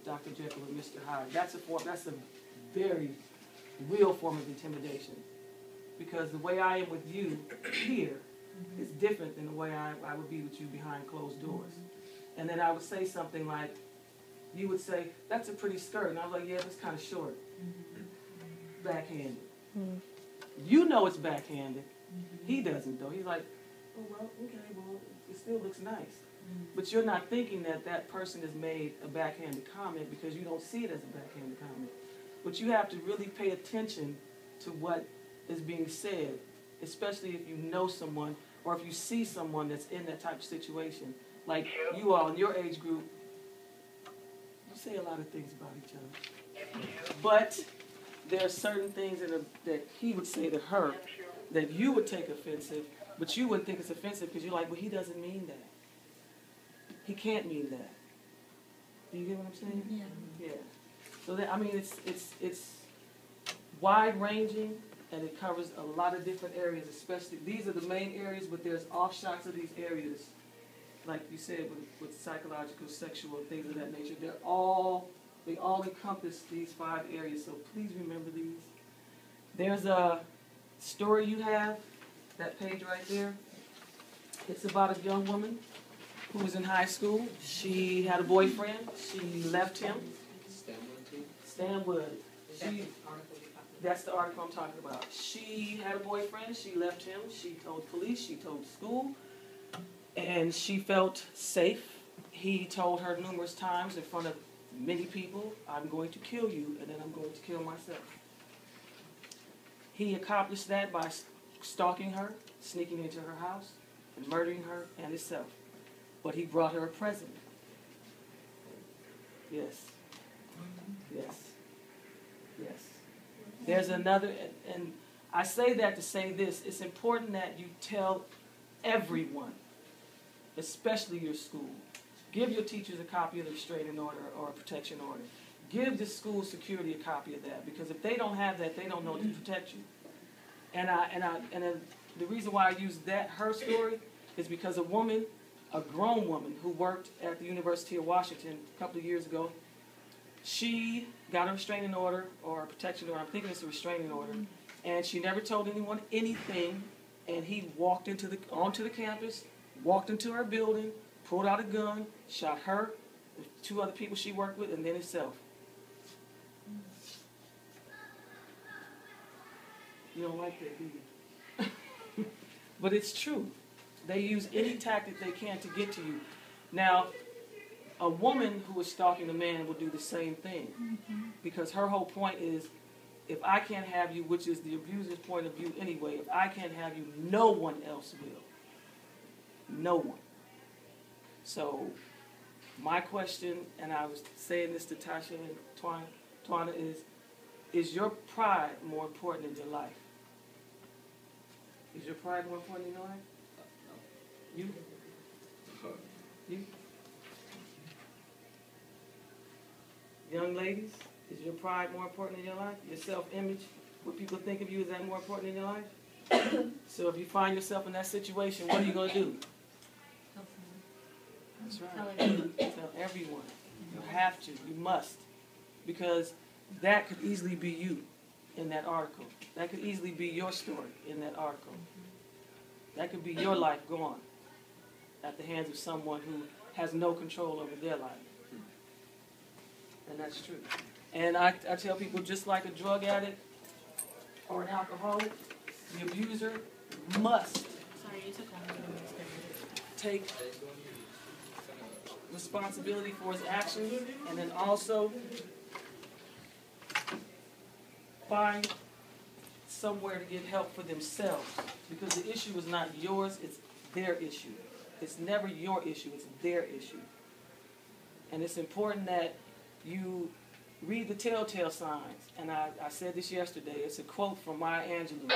Dr. Jekyll and Mr. Hyde. That's a very real form of intimidation. Because the way I am with you here is different than the way I would be with you behind closed doors. And then I would say something like, you would say, that's a pretty skirt. And I was like, yeah, that's kind of short. Backhanded. You know it's backhanded. He doesn't, though. He's like, oh, well, okay, well, it still looks nice. But you're not thinking that that person has made a backhanded comment because you don't see it as a backhanded comment. But you have to really pay attention to what is being said, especially if you know someone or if you see someone that's in that type of situation. Like you all in your age group, you say a lot of things about each other. But there are certain things that he would say to her that you would take offensive, but you wouldn't think it's offensive because you're like, well, he doesn't mean that. He can't mean that. Do you get what I'm saying? Yeah. Yeah. So that, I mean, it's wide-ranging, and it covers a lot of different areas, especially, these are the main areas, but there's offshots of these areas, like you said, with psychological, sexual, things of that nature. They all encompass these 5 areas, so please remember these. There's a story you have, that page right there. It's about a young woman who was in high school. She had a boyfriend. She left him. Stan Wood. That's the article I'm talking about. She had a boyfriend. She left him. She told police. She told school. And she felt safe. He told her numerous times in front of many people, I'm going to kill you, and then I'm going to kill myself. He accomplished that by stalking her, sneaking into her house, and murdering her and himself. But he brought her a present. Yes. Yes. Yes. There's another, and I say that to say this, it's important that you tell everyone, especially your school. Give your teachers a copy of the restraining order or a protection order. Give the school security a copy of that, because if they don't have that, they don't know to protect you. And the reason why I use her story is because a grown woman who worked at the University of Washington a couple of years ago, she got a restraining order or a protection order. I'm thinking it's a restraining order. And she never told anyone anything. And he walked onto the campus, walked into her building, pulled out a gun, shot her, 2 other people she worked with, and then himself. You don't like that, do you? But it's true. They use any tactic they can to get to you. Now, a woman who is stalking a man will do the same thing. Because her whole point is, if I can't have you, which is the abuser's point of view anyway, if I can't have you, no one else will. No one. So, my question, and I was saying this to Tasha and Twana, is your pride more important in your life? Is your pride more important in your life? You? You? Young ladies, is your pride more important in your life? Your self-image, what people think of you, is that more important in your life? So if you find yourself in that situation, what are you going to do? That's right. Tell everyone. You have to. You must. Because that could easily be you in that article. That could easily be your story in that article. That could be your life gone at the hands of someone who has no control over their life. And that's true. And I tell people, just like a drug addict or an alcoholic, the abuser must take responsibility for his actions, and then also find somewhere to get help for themselves, because the issue is not yours, it's their issue. It's never your issue, it's their issue. And it's important that you read the telltale signs. And I said this yesterday. It's a quote from Maya Angelou.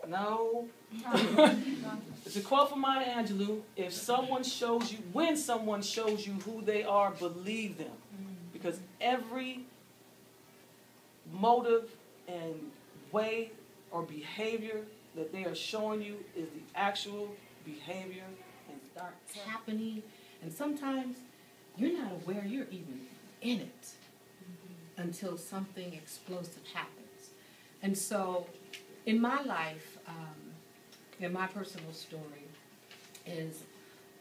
No. It's a quote from Maya Angelou. If someone shows you, when someone shows you who they are, believe them. Because every motive and way or behavior that they are showing you is the actual behavior and starts happening. And sometimes you're not aware you're even in it until something explosive happens. And so in my life, in my personal story, is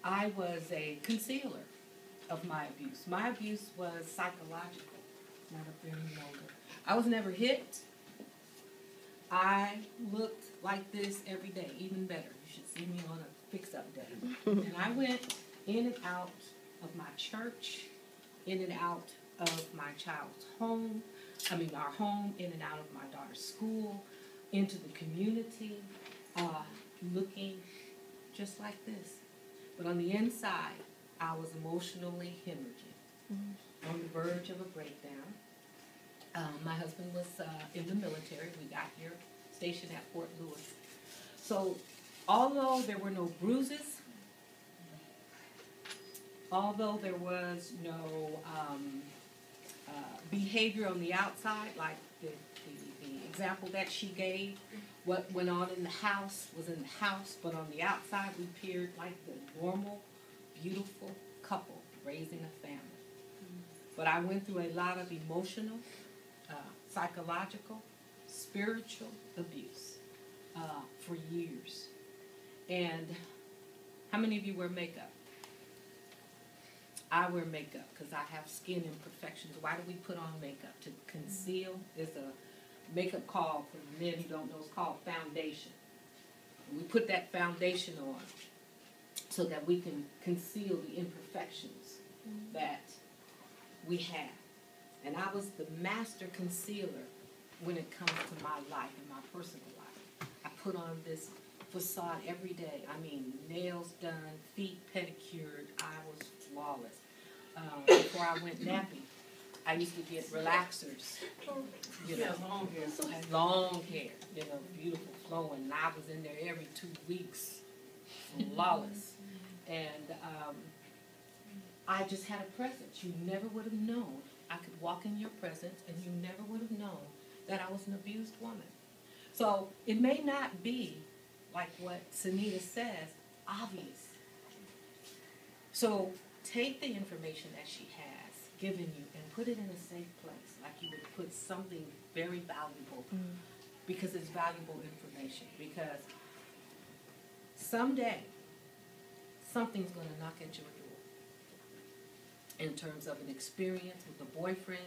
I was a concealer of my abuse. My abuse was psychological, not a very longer. I was never hit. I looked like this every day, even better. You should see me on a fix-up day. And I went in and out of my church, in and out of my child's home, our home, in and out of my daughter's school, into the community, looking just like this. But on the inside, I was emotionally hemorrhaging, on the verge of a breakdown. My husband was in the military. We got here, stationed at Fort Lewis. So although there were no bruises, although there was no behavior on the outside, like the example that she gave, what went on in the house was in the house, but on the outside we appeared like the normal, beautiful couple raising a family. But I went through a lot of emotional, psychological, spiritual abuse for years. And how many of you wear makeup? I wear makeup because I have skin imperfections. Why do we put on makeup? To conceal. There's a makeup called, for the men who don't know, it's called foundation. And we put that foundation on so that we can conceal the imperfections that we have. And I was the master concealer when it comes to my life and my personal life. I put on this facade every day. Nails done, feet pedicured. I was flawless. Before I went napping, I used to get relaxers. Long hair. Long hair, beautiful flowing. And I was in there every 2 weeks, flawless. And I just had a presence. You never would have known. I could walk in your presence, and you never would have known that I was an abused woman. So it may not be, like what Sunita says, obvious. So take the information that she has given you and put it in a safe place, like you would put something very valuable, because it's valuable information. Because someday, something's going to knock at your door in terms of an experience with a boyfriend,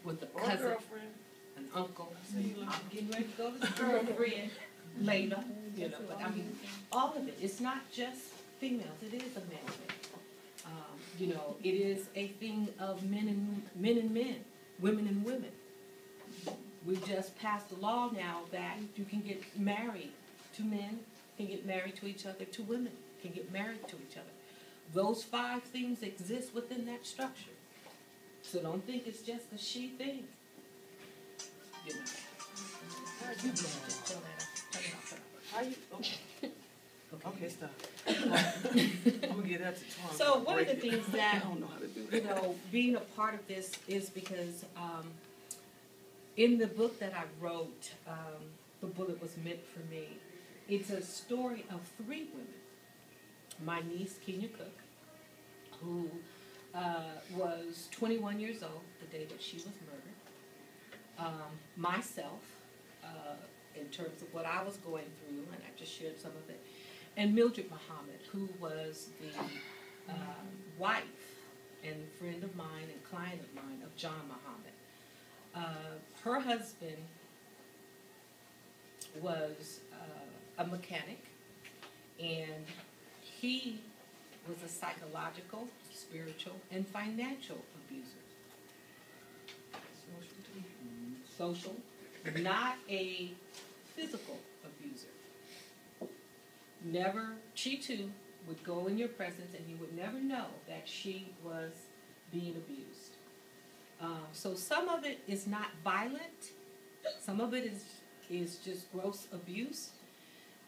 with a cousin, girlfriend, an uncle. I'm getting ready to go to the girlfriend later, but all of it. It's not just females. It is a male thing. It is a thing of men and men, women and women. We've just passed a law now that you can get married. 2 men can get married to each other. 2 women can get married to each other. Those 5 things exist within that structure. So don't think it's just a she thing. How you? Okay, stop. I'm gonna get that to Tom. So one of the things that I don't know how to do that. Being a part of this is because in the book that I wrote, The Bullet Was Meant for Me, it's a story of 3 women. My niece, Kenya Cook, who was 21 years old the day that she was murdered. Myself, in terms of what I was going through, and I just shared some of it. And Mildred Muhammad, who was the wife and friend of mine and client of mine of John Muhammad. Her husband was a mechanic, and he was a psychological, spiritual, and financial abuser. Social, not a physical abuser. Never, she too would go in your presence and you would never know that she was being abused. So some of it is not violent. Some of it is just gross abuse.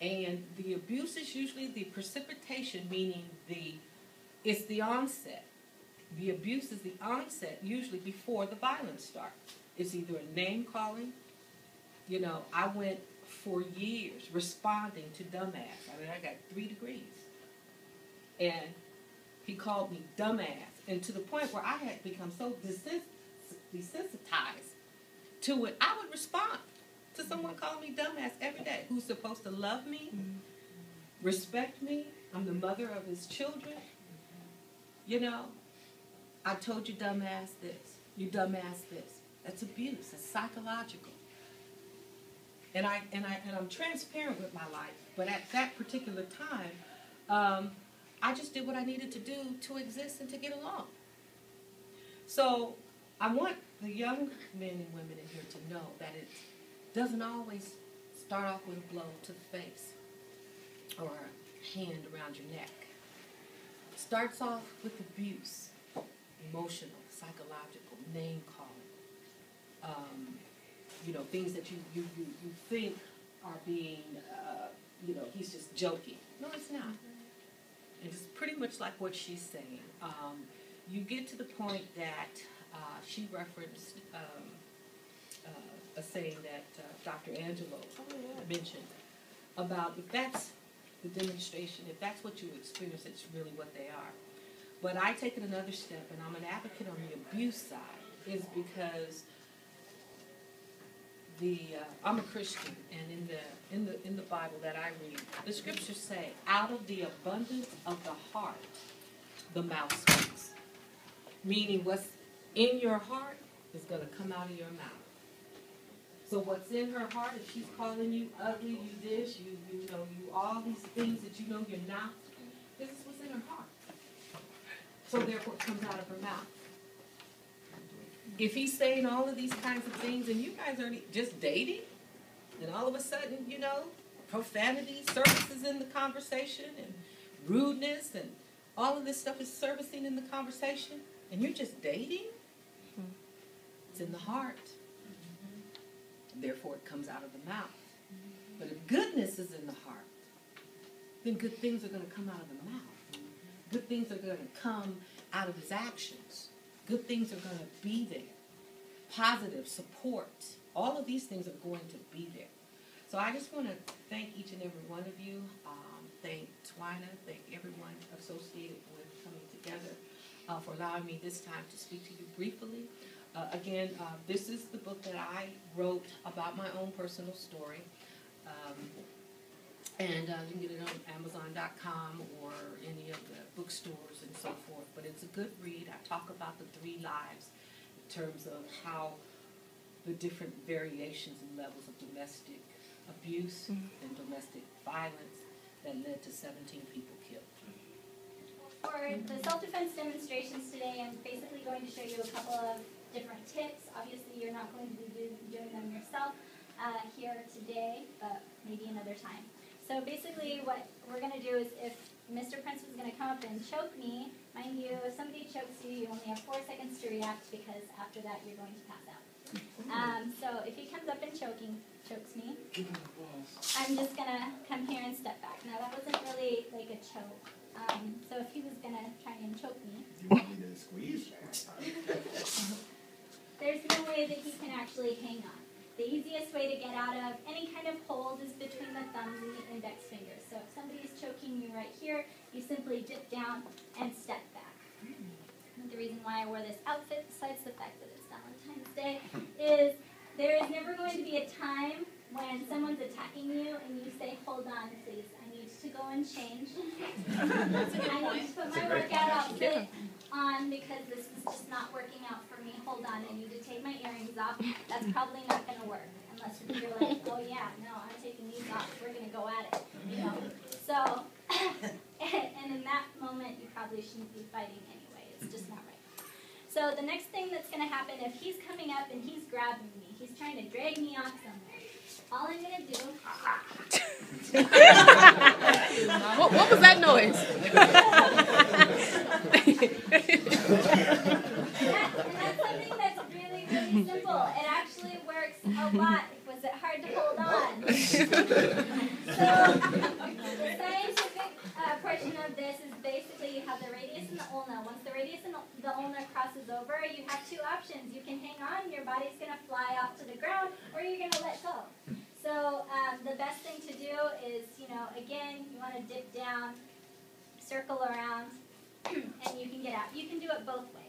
And the abuse is usually the precipitation, meaning it's the onset. The abuse is the onset, usually before the violence starts. It's either a name calling. I went for years responding to dumbass. I got 3 degrees. And he called me dumbass And to the point where I had become so desensitized to it, I would respond to someone calling me dumbass every day, who's supposed to love me, respect me. I'm the mother of his children. You know, I told you dumbass this, you dumbass this. That's abuse. It's psychological. And I'm transparent with my life, but at that particular time, I just did what I needed to do to exist and to get along. So I want the young men and women in here to know that it doesn't always start off with a blow to the face or a hand around your neck. It starts off with abuse, emotional, psychological, name calling, you know, things that you think are being, you know, he's just joking. No, it's not. It's pretty much like what she's saying. You get to the point that she referenced a saying that Dr. Angelo mentioned about if that's the demonstration, if that's what you experience, it's really what they are. But I take it another step, and I'm an advocate on the abuse side, is because I'm a Christian, and in the Bible that I read, the scriptures say, out of the abundance of the heart, the mouth speaks. Meaning what's in your heart is going to come out of your mouth. So what's in her heart, if she's calling you ugly, you this, you know, you all these things that you know you're not, this is what's in her heart. So therefore it comes out of her mouth. If he's saying all of these kinds of things and you guys are just dating, and all of a sudden, you know, profanity surfaces in the conversation and rudeness and all of this stuff is surfacing in the conversation, and you're just dating, it's in the heart. Therefore, it comes out of the mouth. But if goodness is in the heart, then good things are going to come out of the mouth. Good things are going to come out of his actions. Good things are going to be there. Positive, support. All of these things are going to be there. So I just want to thank each and every one of you. Thank Twina. Thank everyone associated with coming together for allowing me this time to speak to you briefly. Again, this is the book that I wrote about my own personal story. And you can get it on Amazon.com or any of the bookstores and so forth. But it's a good read. I talk about the 3 lives in terms of how the different variations and levels of domestic abuse and domestic violence that led to 17 people killed. For the self-defense demonstrations today, I'm basically going to show you a couple of different tips. Obviously, you're not going to be doing them yourself here today, but maybe another time. So basically what we're going to do is if Mr. Prince was going to come up and choke me, mind you, if somebody chokes you, you only have 4 seconds to react because after that you're going to pass out. So if he comes up and chokes me, I'm just going to come here and step back. Now that wasn't really like a choke. So if he was going to try and choke me, you want me to squeeze? there's no way that he can actually hang on. The easiest way to get out of any kind of hold is between the thumbs and the index fingers. So if somebody's choking you right here, you simply dip down and step back. And the reason why I wore this outfit, besides the fact that it's Valentine's Day, is there is never going to be a time when someone's attacking you and you say, hold on, please, I need to go and change. I need to put my workout outfit on because this is just not working out for me. Hold on, I need to take my earrings off. That's probably not going to work unless you're like, oh yeah, no, I'm taking these off. We're going to go at it, you know. So, and in that moment, you probably shouldn't be fighting anyway. It's just not right. So the next thing that's going to happen, if he's coming up and he's grabbing me, he's trying to drag me off somewhere, all I'm going to do... What was that noise? And that's something that's really, really simple. It actually works a lot. Was it hard to hold on? So the scientific portion of this is basically you have the radius and the ulna. Once the radius and the ulna crosses over, you have 2 options. You can hang on, your body's going to fly off to the ground, or you're going to let go. So the best thing to do is, you know, again, you want to dip down, circle around, and you can get out. You can do it both ways.